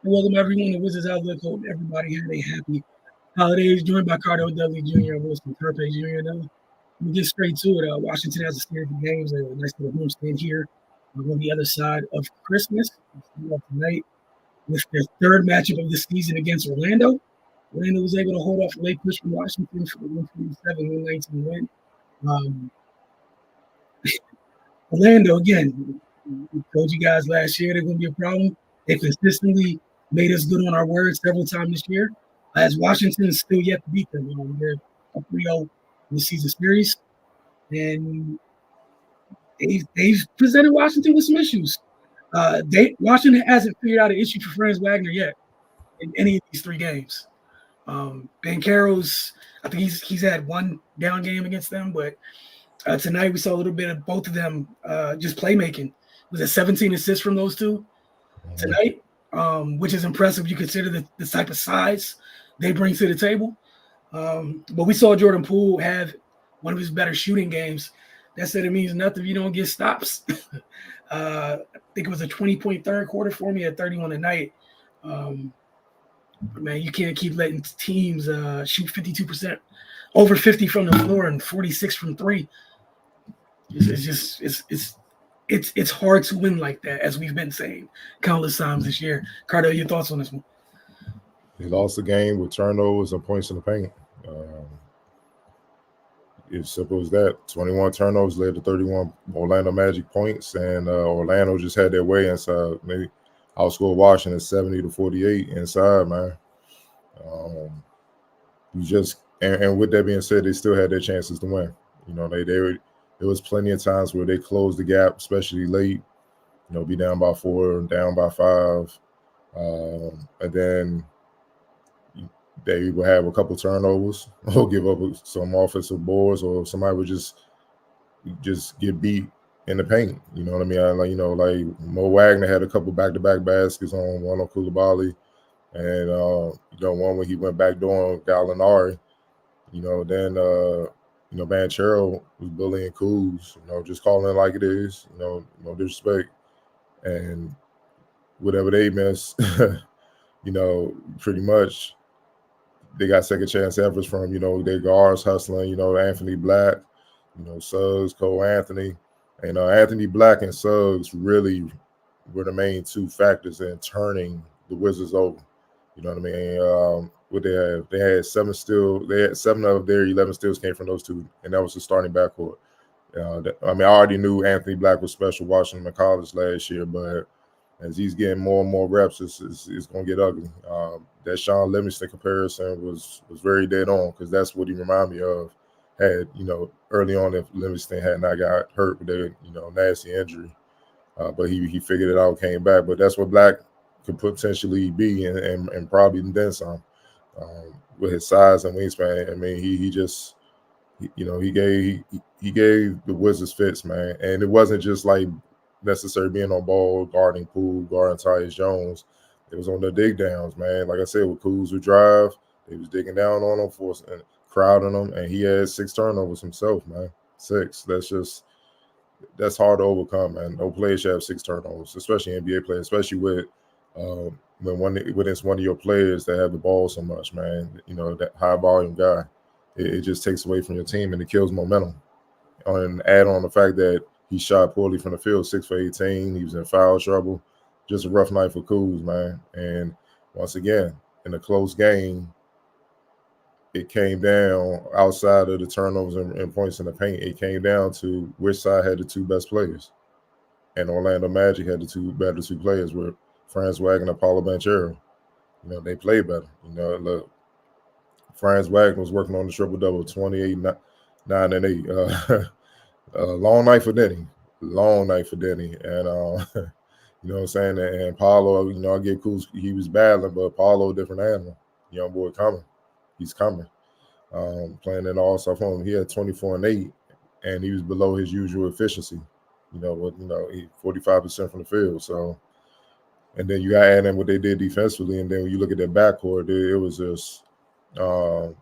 Welcome everyone to Wizards Outlook. Hope everybody had a happy holidays. Joined by Cardo Dudley Jr. and Wilson Turpay Jr. Now, we get straight to it. Washington has a series of games, a nice little homestand here on the other side of Christmas. Tonight with their third matchup of the season against Orlando. Orlando was able to hold off a late push from Washington for the 127-119 win. Um, Orlando, again, we told you guys last year they're going to be a problem. They consistently made us good on our word several times this year. As Washington is still yet to beat them. They're up 3-0 in the season series. And they've presented Washington with some issues. Washington hasn't figured out an issue for Franz Wagner yet in any of these three games. Banchero's, I think he's had one down game against them, but tonight we saw a little bit of both of them just playmaking. Was it 17 assists from those two tonight, which is impressive. You consider the type of size they bring to the table. But we saw Jordan Poole have one of his better shooting games. That said, it means nothing if you don't get stops. I think it was a 20-point third quarter for me at 31 a night. But man, you can't keep letting teams shoot 52%, over 50 from the floor and 46 from three. It's hard to win like that, as we've been saying countless times this year. Cardo, your thoughts on this one? He lost the game with turnovers and points in the paint. It's simple as that. 21 turnovers led to 31 Orlando Magic points, and Orlando just had their way inside. They outscored Washington 70-48 inside, man. And with that being said, they still had their chances to win. You know, there was plenty of times where they closed the gap, especially late. You know, be down by 4, down by 5, and then they would have a couple turnovers or give up some offensive boards, or somebody would just get beat in the paint. You know what I mean? Like Mo Wagner had a couple back-to-back baskets on one on Koulibaly, and one when he went back door on Gallinari. Then Banchero was bullying Kuz. Just calling it like it is. No disrespect, and whatever they miss, pretty much. They got second chance efforts from, their guards hustling, Anthony Black, Suggs, Cole Anthony. And Anthony Black and Suggs really were the main two factors in turning the Wizards over. You know what I mean? What they have? They had 7 steals. They had 7 of their 11 steals came from those two, and that was the starting backcourt. I already knew Anthony Black was special watching him in college last year, but as he's getting more and more reps, it's going to get ugly. That Sean Livingston comparison was very dead on, because that's what he reminded me of. Had early on, if Livingston had not got hurt with a nasty injury, but he figured it out, came back. But that's what Black could potentially be, and probably then some, with his size and wingspan. I mean, he gave the Wizards fits, man, and it wasn't just like necessarily being on ball, guarding Poole, guarding Tyus Jones. It was on the dig downs, man. Like I said, with Kuz would drive, they was digging down on him, forcing, crowding him, and he had 6 turnovers himself, man. 6. That's hard to overcome, man. No player should have 6 turnovers, especially NBA players, especially with when it's one of your players that have the ball so much, man. That high volume guy. It just takes away from your team, and it kills momentum. And add on the fact that he shot poorly from the field, 6 for 18. He was in foul trouble. Just a rough night for Kuz, man. And once again, in a close game, it came down outside of the turnovers and points in the paint. It came down to which side had the 2 best players. And Orlando Magic had the 2 better 2 players with Franz Wagner and Paulo Banchero. They played better. Look, Franz Wagner was working on the triple-double, 28, 9, and 8. Long night for Denny. And you know what I'm saying? And Paulo, I get cool. He was battling, but Paulo, different animal. Young boy coming. He's coming. Playing in all-star form. He had 24 and 8, and he was below his usual efficiency. He 45% from the field. So, and then you got to add in what they did defensively, and then when you look at their backcourt, it was just, it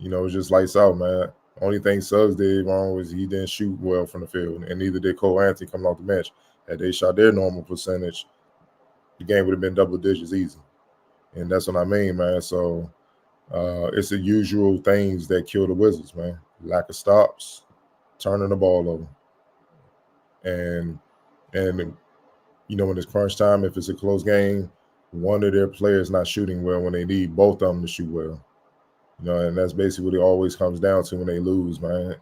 was just lights out, man. Only thing Suggs did wrong was he didn't shoot well from the field, and neither did Cole Anthony coming off the bench. Had they shot their normal percentage, the game would have been double digits easy. And that's what I mean, man. So it's the usual things that kill the Wizards, man. Lack of stops, turning the ball over. And when it's crunch time, if it's a close game, one of their players not shooting well when they need both of them to shoot well. And that's basically what it always comes down to when they lose, man.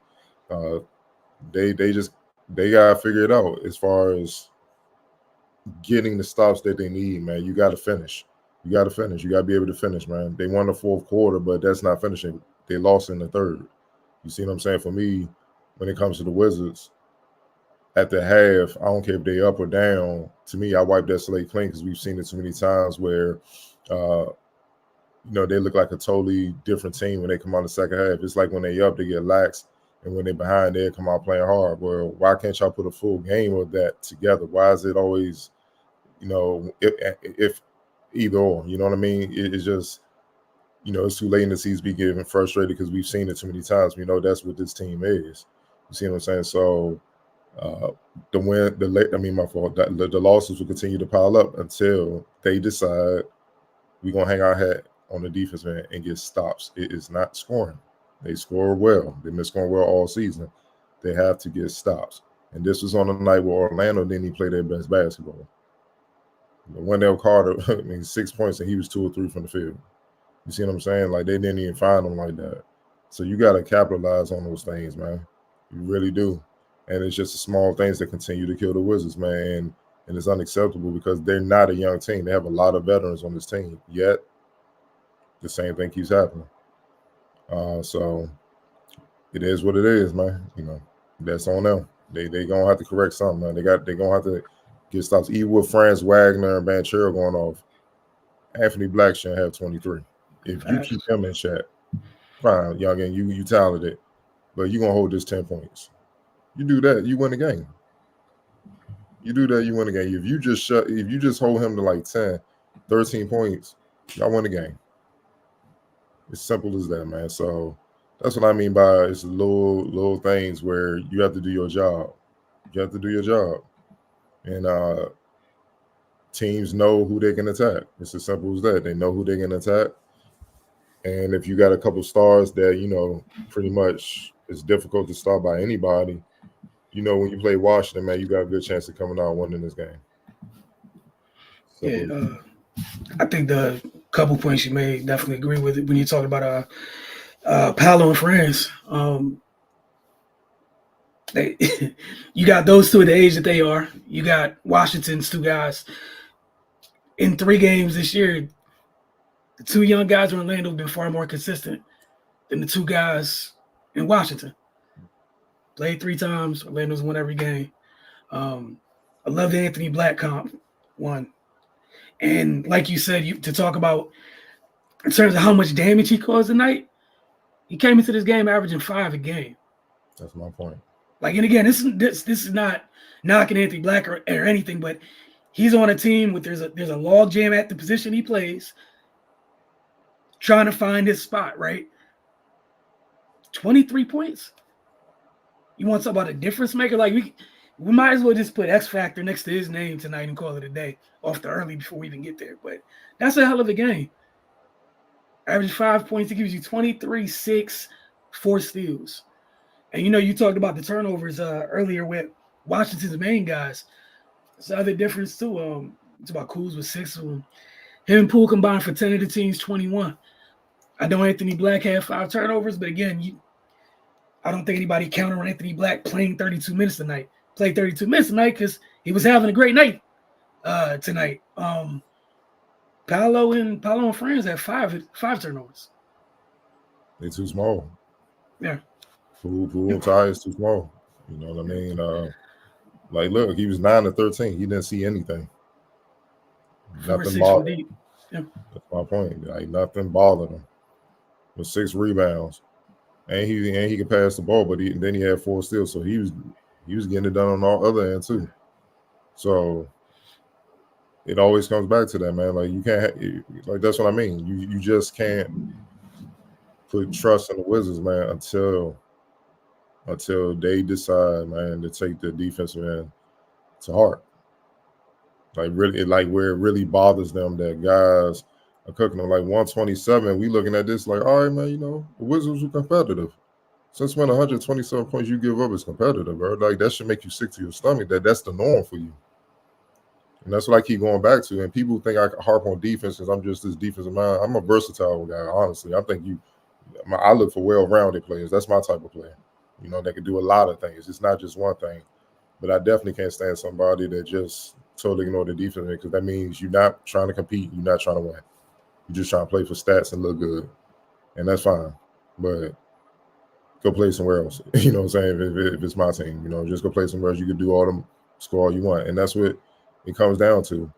They gotta figure it out as far as getting the stops that they need, man. You gotta finish. You gotta finish. You gotta be able to finish, man. They won the fourth quarter, but that's not finishing. They lost in the third. You see what I'm saying? For me, when it comes to the Wizards, at the half, I don't care if they up or down. To me, I wipe that slate clean because we've seen it too many times where, they look like a totally different team when they come out the second half. It's like when they up, they get lax, and when they're behind, they come out playing hard. Well, why can't y'all put a full game of that together? Why is it always, if either or? You know what I mean? It's just, it's too late in the season to be getting frustrated because we've seen it too many times. We know that's what this team is. You see what I'm saying? So. The losses will continue to pile up until they decide we're gonna hang our hat on the defense and get stops. It is not scoring. They score well. They've been scoring well all season. They have to get stops. And this was on a night where Orlando didn't even play their best basketball. Wendell Carter, 6 points, and he was 2 or 3 from the field. You see what I'm saying? Like, they didn't even find him like that. So you got to capitalize on those things, man. You really do. And it's just the small things that continue to kill the Wizards, man. And it's unacceptable because they're not a young team. They have a lot of veterans on this team. Yet, the same thing keeps happening. So it is what it is, man. That's on them. They gonna have to correct something, man. They gonna have to get stops. Even with Franz Wagner and Banchero going off, Anthony Black shouldn't have 23. If you keep him in check, fine, youngin, you talented, but you're gonna hold this 10 points. You do that, you win the game. You do that, you win the game. If you just hold him to like 10, 13 points, y'all win the game. It's simple as that, man. So that's what I mean by it's little things where you have to do your job. You have to do your job. And teams know who they can attack. It's as simple as that. They know who they can attack. And if you got a couple stars that, pretty much it's difficult to stop by anybody, when you play Washington, man, you got a good chance of coming out and winning this game. Yeah, I think the couple points you made, definitely agree with it when you talk about Paolo and Franz. You got those two at the age that they are. You got Washington's two guys. In 3 games this year, the 2 young guys in Orlando have been far more consistent than the 2 guys in Washington. Played 3 times. Orlando's won every game. I love the Anthony Black comp one. And like you said, to talk about in terms of how much damage he caused tonight, he came into this game averaging 5 a game. That's my point. Like, and again, this is not knocking Anthony Black or anything, but he's on a team with there's a log jam at the position he plays, trying to find his spot, right? 23 points. You want to talk about a difference maker? Like, we might as well just put X Factor next to his name tonight and call it a day off the early before we even get there. But that's a hell of a game. Average 5 points. It gives you 23, 6, 4 steals. And, you talked about the turnovers earlier with Washington's main guys. It's the other difference, too. It's about Kuz with 6 of them. Him and Poole combined for 10 of the team's 21. I know Anthony Black had 5 turnovers, but again, I don't think anybody counted on Anthony Black playing 32 minutes tonight. Played 32 minutes tonight because he was having a great night tonight. Paolo and Franz had 5 turnovers. They're too small. Yeah. Poole and Ty is too small. You know what I mean? Look, he was 9 to 13. He didn't see anything. 4 or 6 bothered from deep. Yeah. That's my point. Like, nothing bothered him. With 6 rebounds. And he could pass the ball, but then he had 4 steals. So he was getting it done on all other end too. So it always comes back to that, man. Like, you can't, like, that's what I mean. You just can't put trust in the Wizards, man, until they decide, man, to take the defensive end to heart. Like really, like where it really bothers them that guys are cooking them. Like 127, we looking at this like, all right, man, the Wizards were competitive. Since when 127 points you give up is competitive, bro? Like that should make you sick to your stomach. That's the norm for you. And that's what I keep going back to. And people think I harp on defense because I'm just this defensive mind. I'm a versatile guy, honestly. I think I look for well-rounded players. That's my type of player. That can do a lot of things. It's not just one thing. But I definitely can't stand somebody that just totally ignore the defense because that means you're not trying to compete. You're not trying to win. You're just trying to play for stats and look good. And that's fine. But go play somewhere else. You know what I'm saying? If it's my team, just go play somewhere else. You can do score all you want. And that's what it comes down to.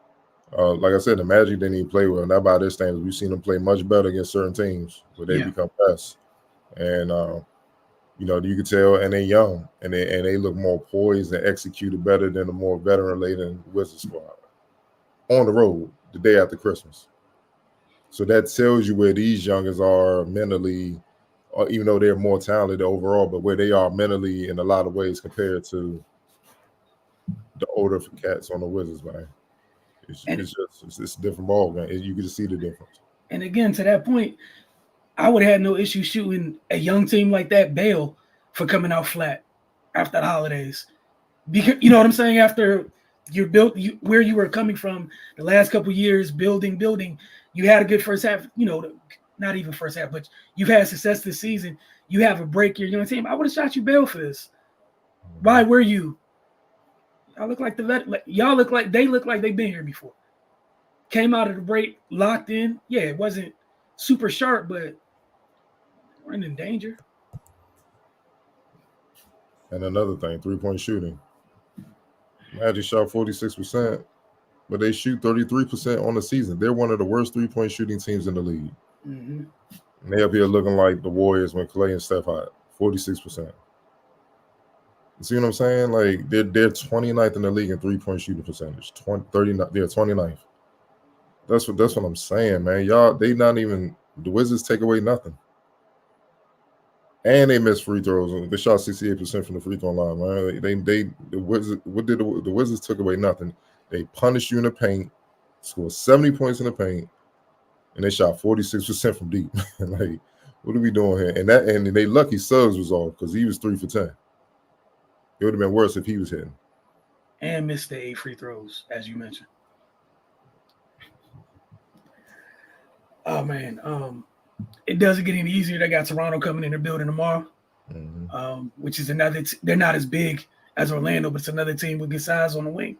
Like I said, the Magic didn't even play well. Not by this standards. We've seen them play much better against certain teams where they become best. And you can tell, and they're young, and they look more poised and executed better than the more veteran-laden Wizards squad on the road the day after Christmas. So that tells you where these youngers are mentally, even though they're more talented overall, but where they are mentally in a lot of ways compared to the older cats on the Wizards, man. It's a different ball game. You can just see the difference. And again, to that point, I would have had no issue shooting a young team like that bail for coming out flat after the holidays. Because you know what I'm saying? After you're built, where you were coming from the last couple of years, building, you had a good first half, not even first half, but you've had success this season. You have a break, you're young team. I would have shot you bail for this. Why were you? Y'all look like they look like they've been here before. Came out of the break, locked in. Yeah, it wasn't super sharp, but we're in danger. And another thing, 3-point shooting. Magic shot 46%, but they shoot 33% on the season. They're one of the worst 3-point shooting teams in the league. Mm-hmm. And they up here looking like the Warriors when Clay and Steph had 46%. You see what I'm saying? Like they're 29th in the league in 3-point shooting percentage. 39, they're 29th. That's what I'm saying, man. Y'all, they not even the Wizards take away nothing. And they missed free throws. They shot 68% from the free throw line, man. The Wizards took away nothing. They punished you in the paint, scored 70 points in the paint, and they shot 46% from deep. Like, what are we doing here? And they lucky Suggs was off because he was 3 for 10. It would have been worse if he was hitting. And missed the 8 free throws, as you mentioned. Oh man. It doesn't get any easier. They got Toronto coming in their building tomorrow, which is another. They're not as big as Orlando, but it's another team with good size on the wing.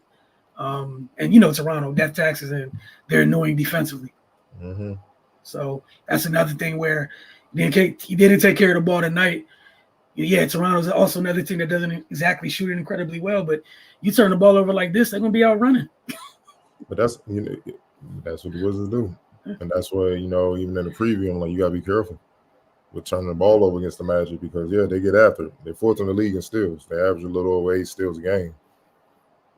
And Toronto, death taxes, and they're annoying defensively. Mm-hmm. So that's another thing where he didn't take care of the ball tonight. Yeah, Toronto's also another team that doesn't exactly shoot it incredibly well, but you turn the ball over like this, they're gonna be out running. But that's what the Wizards do. And that's why, even in the preview, I'm like, you got to be careful with turning the ball over against the Magic because, they get after it. They're 4th in the league in steals. They average a little over 8 steals a game.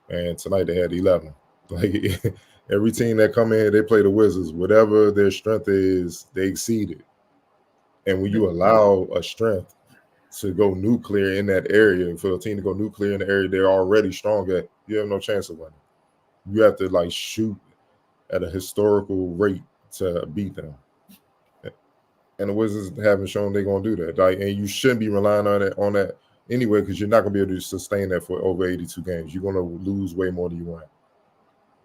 And tonight they had 11. Like, every team that come in here, they play the Wizards. Whatever their strength is, they exceed it. And when you allow a strength to go nuclear in that area, for a team to go nuclear in the area they're already strong at, you have no chance of winning. You have to, shoot at a historical rate to beat them. And the Wizards haven't shown they're going to do that. And you shouldn't be relying on that anyway because you're not going to be able to sustain that for over 82 games. You're going to lose way more than you want.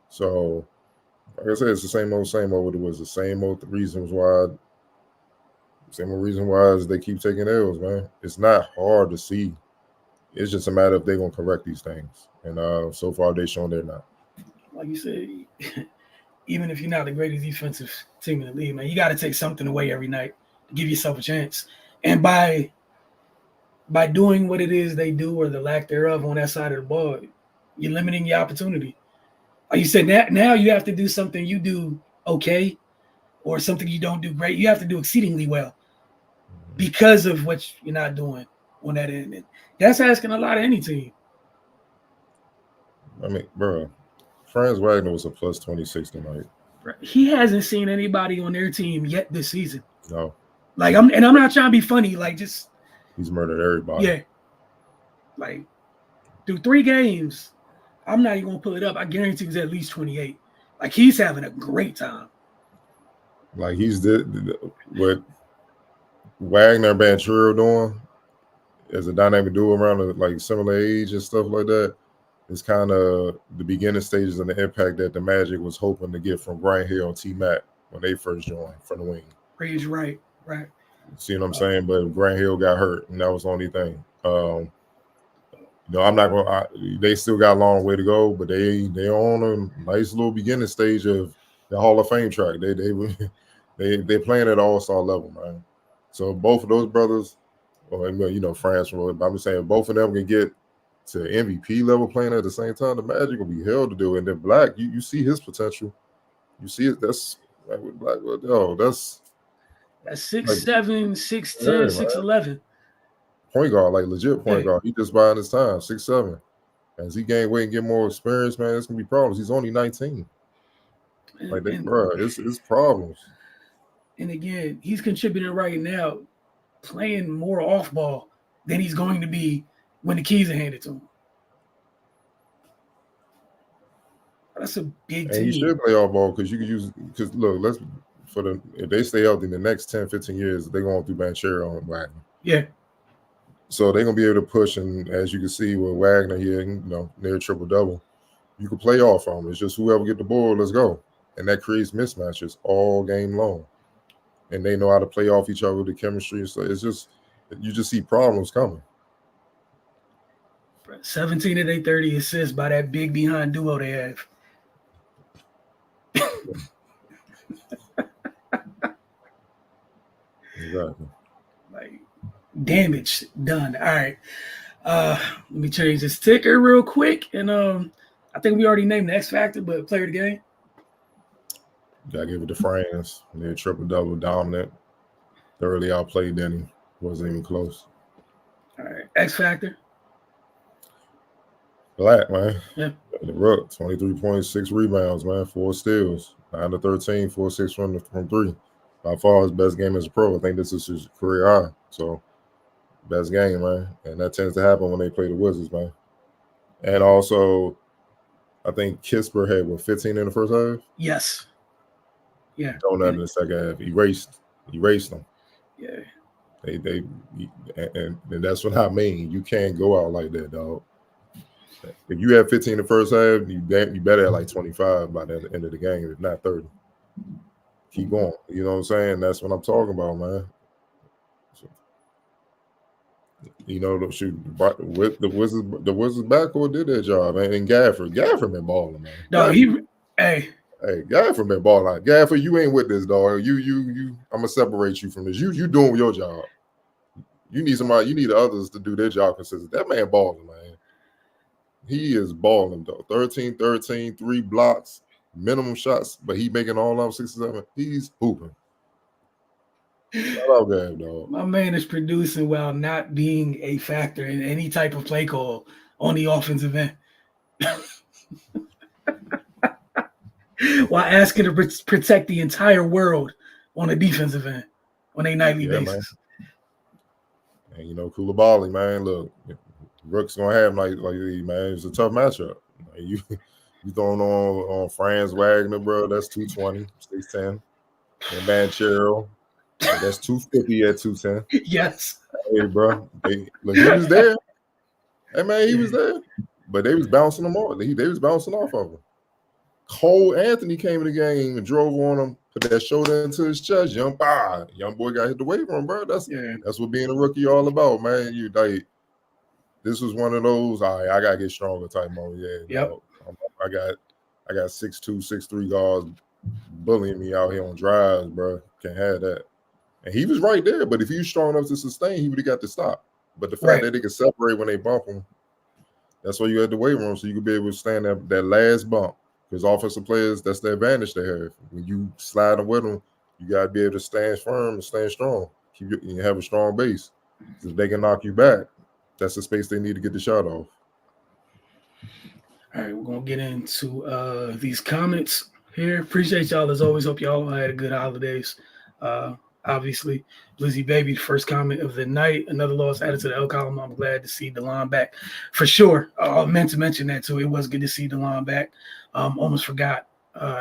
So, like I said, it's the same old with the Wizards. Same old reasons why is they keep taking L's, man. It's not hard to see. It's just a matter of they're going to correct these things. And so far, they've shown they're not. Like you said, even if you're not the greatest defensive team in the league, man, you got to take something away every night to give yourself a chance. And by doing what it is they do or the lack thereof on that side of the ball, you're limiting your opportunity. Like you said, now you have to do something you do okay or something you don't do great. You have to do exceedingly well because of what you're not doing on that end. And that's asking a lot of any team. I mean, bro, Franz Wagner was a plus 26 tonight. He hasn't seen anybody on their team yet this season. No. Like, I'm not trying to be funny. Like, just he's murdered everybody. Yeah. Like, through 3 games, I'm not even gonna pull it up. I guarantee he's at least 28. Like he's having a great time. Like he's what Wagner and Banchero doing as a dynamic duo around the, like similar age and stuff like that. It's kind of the beginning stages and the impact that the Magic was hoping to get from Brian Hill and T Mac when they first joined from the wing. Rage, right. See what I'm saying? But Grant Hill got hurt, and that was the only thing. I'm not going. They still got a long way to go, but they on a nice little beginning stage of the Hall of Fame track. They playing at all-star level, man. So both of those brothers, or France, but I'm just saying both of them can get to MVP level playing at the same time. The Magic will be held to do it. And then Black, you see his potential. You see it. That's like with Black. That's 6'7", like, 6'10", yeah, 6'11". Point guard, like legit point guard. He just buying his time, 6'7". As he gain weight and get more experience, man, it's gonna be problems. He's only 19. Like that, bro, it's problems. And again, he's contributing right now, playing more off ball than he's going to be when the keys are handed to him. That's a big team. And he should play off ball because you can use look, if they stay healthy in the next 10, 15 years, they're going through Banchero and Wagner. Yeah. So they're gonna be able to push, and as you can see with Wagner here, near triple double, you can play off on him. It's just whoever get the ball, let's go, and that creates mismatches all game long. And they know how to play off each other, the chemistry. So it's just you just see problems coming. 17 of their 30 assists by that big behind duo they have. Exactly. Like damage done. All right. Let me change this ticker real quick. And I think we already named the X Factor, but player of the game. Gotta give it to France. They're triple double dominant. Thoroughly outplayed Denny. Wasn't even close. All right. X Factor. Black, man. Yeah. The Rook, 23.6 rebounds, man. 4 steals. 9 to 13, 4-6 from 3. By far his best game as a pro. I think this is his career high. So best game, man. And that tends to happen when they play the Wizards, man. And also, I think Kisper had 15 in the first half? Yes. Yeah. Donut in the second half. Erased them. Yeah. And that's what I mean. You can't go out like that, dog. If you have 15 in the first half, you better have like 25 by the end of the game, if not 30. Keep going. You know what I'm saying? That's what I'm talking about, man. So, with the Wizards backcourt did their job, man. And Gafford been balling, man. No, Hey, Gafford been balling. Gafford, you ain't with this, dog. I'm gonna separate you from this. You doing your job. You need somebody. You need others to do their job consistent. That man balling, man. He is balling, though. 13, 3 blocks, minimum shots, but he making all of 67. He's hooping. Shout out Gav, dog. My man is producing while not being a factor in any type of play call on the offensive end. While asking to protect the entire world on a defensive end on a nightly basis. Man. And Koulibaly, man, look, Rook's gonna have like man, it's a tough matchup. Like, you throwing on Franz Wagner, bro. That's 220, 6'10. And Banchero, that's 250 at 210. Yes. Hey, bro. He was there. Hey, man, he was there. But they was bouncing him off. They was bouncing off of him. Cole Anthony came in the game and drove on him, put that shoulder into his chest. Young boy got hit the weight room, bro. That's what being a rookie all about, man. This was one of those, all right, I gotta get stronger type mode. Yeah. Yep. I got 6'2", 6'3 guards bullying me out here on drives, bro. Can't have that. And he was right there, but if he was strong enough to sustain, he would have got to stop. But the fact that they could separate when they bump him, that's why you had the weight room, so you could be able to stand that last bump. Because offensive players, that's the advantage they have. When you slide them with them, you got to be able to stand firm and stand strong. You have a strong base. If they can knock you back, that's the space they need to get the shot off. All right, we're going to get into these comments here. Appreciate y'all as always. Hope y'all had a good holidays. obviously. Blizzy Baby, the first comment of the night. Another loss added to the L column. I'm glad to see DeLon back. For sure. I meant to mention that too. It was good to see DeLon back. Almost forgot.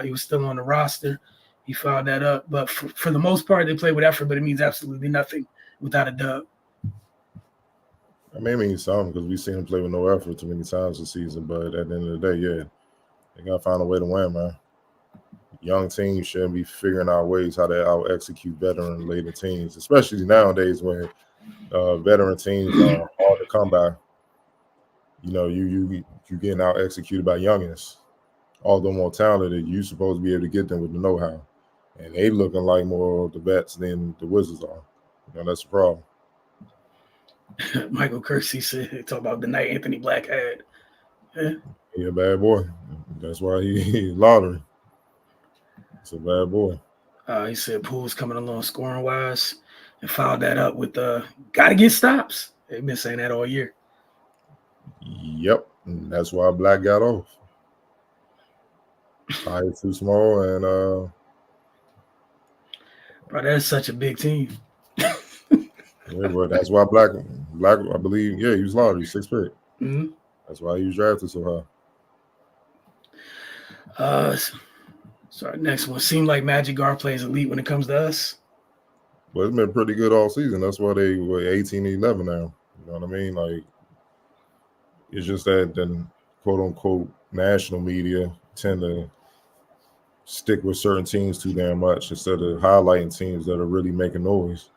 He was still on the roster. He fouled that up. But for the most part, they played with effort, but it means absolutely nothing without a dub. I mean, it means something because we've seen him play with no effort too many times this season. But at the end of the day, yeah, they got to find a way to win, man. Young teams shouldn't be figuring out ways how to out-execute veteran-laden teams, especially nowadays when veteran teams are hard to come by. You know, you getting out-executed by youngins. Although more talented, you supposed to be able to get them with the know-how. And they looking like more of the vets than the Wizards are. You know, that's the problem. Michael Kersey said, talk about the night Anthony Black had. Yeah. He a bad boy. That's why he's lottery. It's a bad boy. He said Poole's coming along scoring-wise and fouled that up with got to get stops. They've been saying that all year. Yep. And that's why Black got off. Size too small and bro, that's such a big team. yeah, but that's why Black, I believe, yeah, he was lottery, 6th pick. Mm-hmm. That's why he was drafted so high. Sorry, next one. Seemed like Magic guard plays elite when it comes to us. But it's been pretty good all season. That's why they were 18-11 now. You know what I mean? Like, it's just that the quote-unquote national media tend to stick with certain teams too damn much instead of highlighting teams that are really making noise.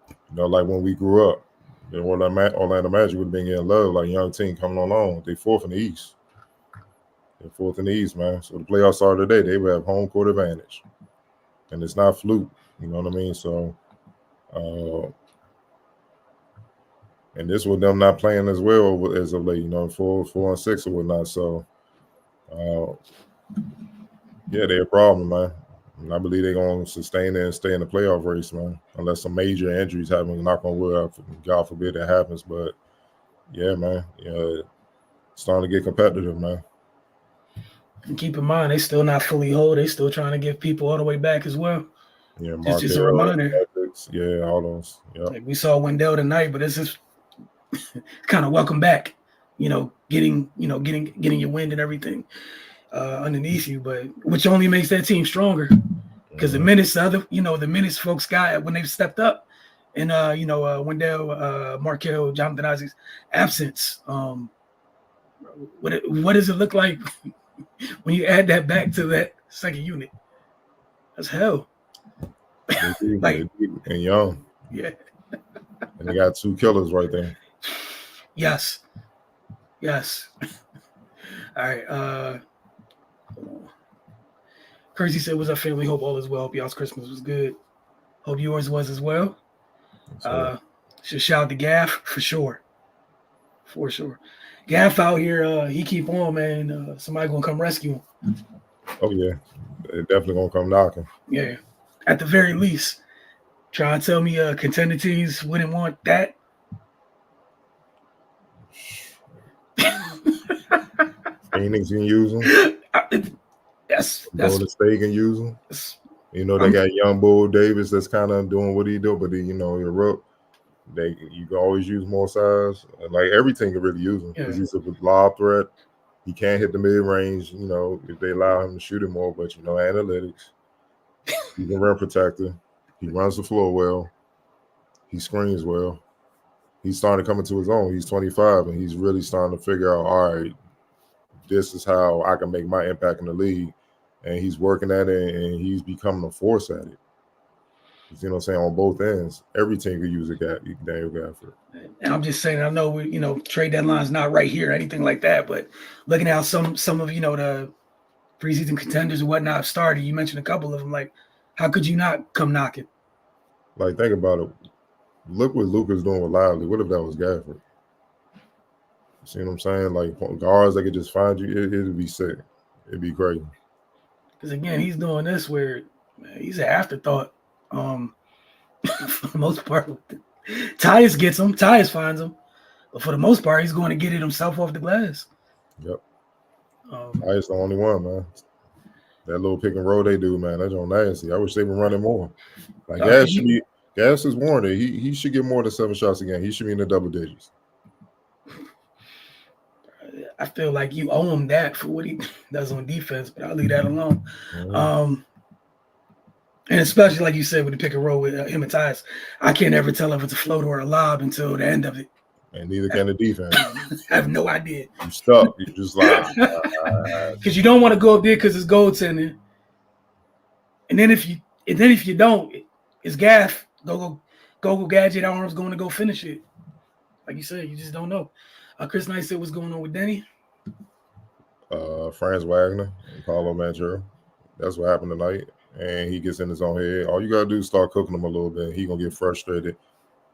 You know, like when we grew up, the Orlando Magic would have been getting love, like young team coming along. They 4th in the East. They're 4th in the East, man. So the playoffs started today. They would have home court advantage. And it's not fluke. You know what I mean? So, and this with them not playing as well as of late, you know, 4-6 or whatnot. So, yeah, they're a problem, man. And I believe they're going to sustain it and stay in the playoff race, man, unless some major injuries happen. Knock on wood, God forbid that happens. But, yeah, man, it's starting to get competitive, man. And keep in mind, they still not fully whole. They still trying to get people all the way back as well. Yeah, just a reminder. Yeah, all those. Yeah, like we saw Wendell tonight, but it's just kind of welcome back. You know, getting your wind and everything underneath you, but which only makes that team stronger because the minutes the minutes folks got when they've stepped up, and Wendell, Markel, Jonathan Isaac's absence. What does it look like when you add that back to that second unit? That's hell. Like and young. Yeah. And they got 2 killers right there. Yes. All right. Kersey said, "What's up, family? Hope all is well. Hope y'all's Christmas was good. Hope yours was as well." Should shout out to Gaff for sure. Gaff out here, he keep on, man. Somebody gonna come rescue him. Oh yeah, they're definitely gonna come knocking. Yeah, at the very least, try to tell me contender teams wouldn't want that. Phoenix can use them. Yes, Golden State can use them. You know, they got young Bull Davis that's kind of doing what he do, but you're rook. You can always use more size. Like everything can really use him because he's a lob threat. He can't hit the mid range, if they allow him to shoot it more. But analytics. He's a rim protector. He runs the floor well. He screens well. He's starting to come into his own. He's 25, and he's really starting to figure out, all right, this is how I can make my impact in the league. And he's working at it, and he's becoming a force at it. You know what I'm saying? On both ends, every team could use a guy, Daniel Gafford. And I'm just saying, I know trade deadline's not right here or anything like that, but looking at how some of the preseason contenders and whatnot have started, you mentioned a couple of them. Like, how could you not come knocking? Like, think about it. Look what Luka's doing with Lively. What if that was Gafford? See what I'm saying? Like guards that could just find you, it'd be sick. It'd be crazy. Because again, he's doing this where he's an afterthought. For the most part, Tyus gets him. Tyus finds him. But for the most part, he's going to get it himself off the glass. Yep. Tyus the only one, man. That little pick and roll they do, man, that's on nasty. I wish they were running more. Like Gas is warranted. He should get more than 7 shots a game. He should be in the double digits. I feel like you owe him that for what he does on defense, but I'll leave that alone. Mm-hmm. And especially like you said with the pick and roll with him and Tyus, I can't ever tell if it's a float or a lob until the end of it. And neither can the defense. I have no idea. You stuck. You're just like because you don't want to go up there because it's goaltending. And then if you don't, it's gaff. Go gadget arms going to go finish it. Like you said, you just don't know. Chris Knight said what's going on with Denny. Franz Wagner and Paulo Banchero. That's what happened tonight. And he gets in his own head. All you gotta do is start cooking him a little bit. He gonna get frustrated.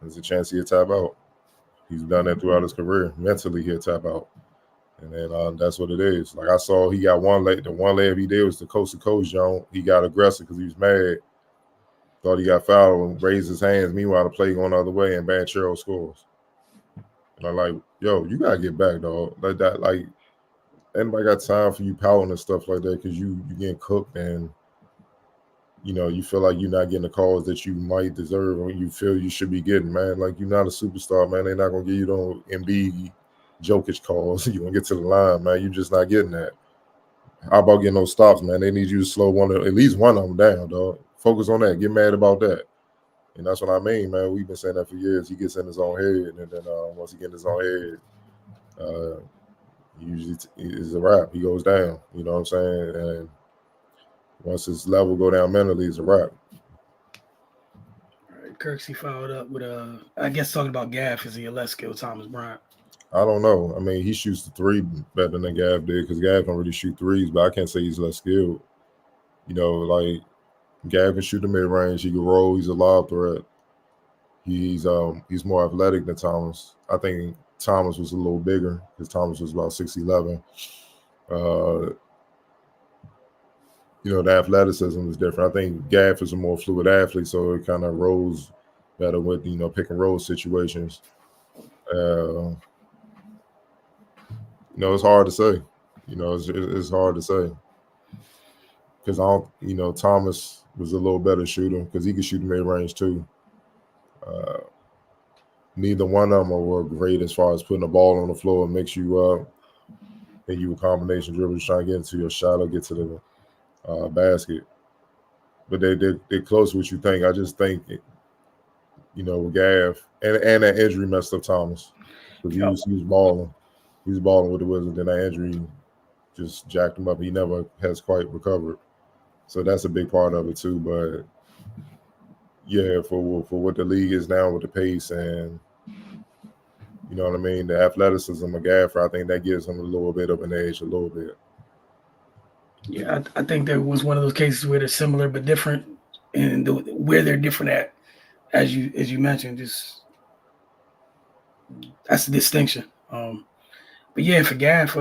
There's a chance he'll tap out. He's done that throughout his career. Mentally, he'll tap out. And then that's what it is. Like I saw, he got one leg. The one layup he did was the coast to coast zone. He got aggressive because he was mad. Thought he got fouled and raised his hands. Meanwhile, the play going the other way, and Banchero scores. And I'm like, yo, you gotta get back, dog. Like that, like anybody got time for you pouting and stuff like that because you getting cooked and you feel like you're not getting the calls that you might deserve or you feel you should be getting, man. Like you're not a superstar, man. They're not gonna give you no Embiid, Jokic calls. You gonna get to the line, man. You're just not getting that. How about getting those stops, man? They need you to slow at least one of them down, dog. Focus on that. Get mad about that. And that's what I mean, man. We've been saying that for years. He gets in his own head, and then once he gets in his own head, usually it's a wrap. He goes down. You know what I'm saying? And once his level go down mentally, it's a wrap. All right, Kirksey followed up with I guess talking about Gaff. Is he a less skilled Thomas Bryant? I don't know. I mean, he shoots the three better than Gav did because Gav don't really shoot threes, but I can't say he's less skilled. Like Gav can shoot the mid range. He can roll. He's a lob threat. He's more athletic than Thomas. I think Thomas was a little bigger because Thomas was about 6'11". The athleticism is different. I think Gaff is a more fluid athlete, so it kind of rolls better with pick and roll situations. It's hard to say. It's hard to say because Thomas was a little better shooter because he could shoot the mid range too. Neither one of them were great as far as putting the ball on the floor and mix you up. And you a combination dribbles trying to get into your shot or get to the basket. But they're close to what you think. I just think, with Gav and that injury messed up Thomas because he was balling. He was balling with the Wizards, and that injury just jacked him up. He never has quite recovered. So that's a big part of it too. But yeah, for what the league is now with the pace and you know what I mean, the athleticism of Gafford, I think that gives him a little bit of an edge, a little bit. Yeah, I think there was one of those cases where they're similar but different, and where they're different at, as you mentioned, just that's the distinction. But yeah, for Gaff,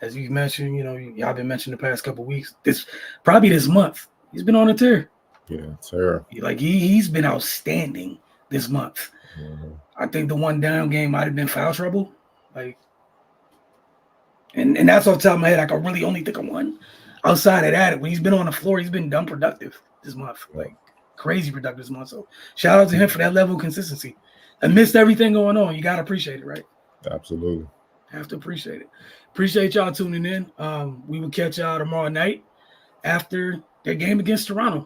as you mentioned, y'all been mentioning the past couple of weeks. This month, he's been on a tear. Yeah, tear. Like he's been outstanding this month. Mm-hmm. I think the one down game might have been foul trouble, and that's off the top of my head. I can really only think of one. Outside of that, when he's been on the floor, he's been dumb productive this month, crazy productive this month. So shout out to him for that level of consistency. Amidst everything going on, you gotta appreciate it, right? Absolutely. Have to appreciate it. Appreciate y'all tuning in. We will catch y'all tomorrow night after their game against Toronto.